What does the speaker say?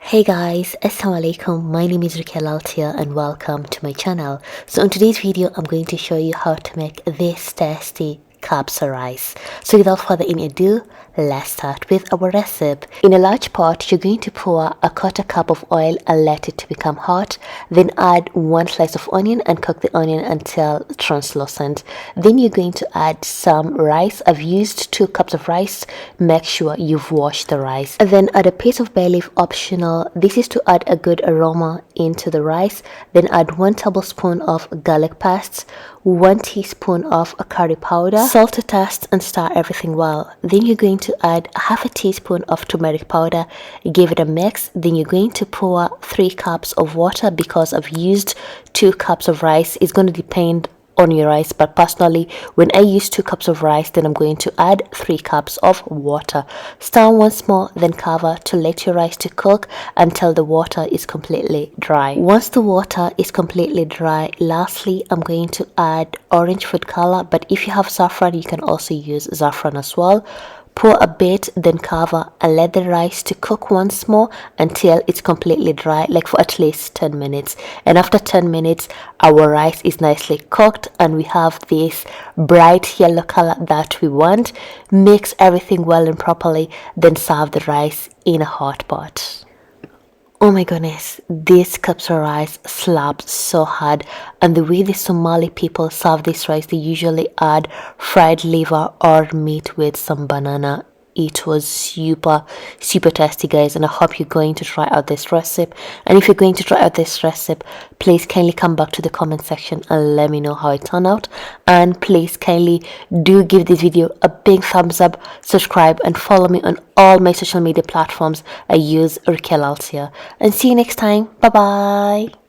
Hey guys, assalamu alaikum. My name is Rukia Laltia and welcome to my channel. So in today's video I'm going to show you how to make this tasty Kabsa rice. So without further ado, let's start with our recipe. In a large pot, you're going to pour a quarter cup of oil and let it to become hot. Then add one slice of onion and cook the onion until translucent. Then you're going to add some rice. I've used 2 cups of rice. Make sure you've washed the rice. And then add a piece of bay leaf, optional. This is to add a good aroma into the rice. Then add 1 tablespoon of garlic paste, 1 teaspoon of curry powder, salt to taste, and stir everything well. Then you're going to add half a teaspoon of turmeric powder, give it a mix. Then you're going to pour 3 cups of water. Because I've used 2 cups of rice, it's going to depend on your rice, but personally when I use 2 cups of rice, then I'm going to add 3 cups of water. Stir once more, then cover to let your rice to cook until the water is completely dry. Once the water is completely dry, lastly I'm going to add orange food color, but if you have saffron you can also use saffron as well. Pour a bit, then cover and let the rice to cook once more until it's completely dry, like for at least 10 minutes. And after 10 minutes, our rice is nicely cooked and we have this bright yellow color that we want. Mix everything well and properly, then serve the rice in a hot pot. Oh my goodness, this Kabsa rice slaps so hard, and the way the Somali people serve this rice, they usually add fried liver or meat with some banana. It was super tasty, guys, and I hope you're going to try out this recipe. And if you're going to try out this recipe, please kindly come back to the comment section and let me know how it turned out. And please kindly do give this video a big thumbs up, subscribe, and follow me on all my social media platforms. I use Rukia Laltia. And see you next time. Bye bye.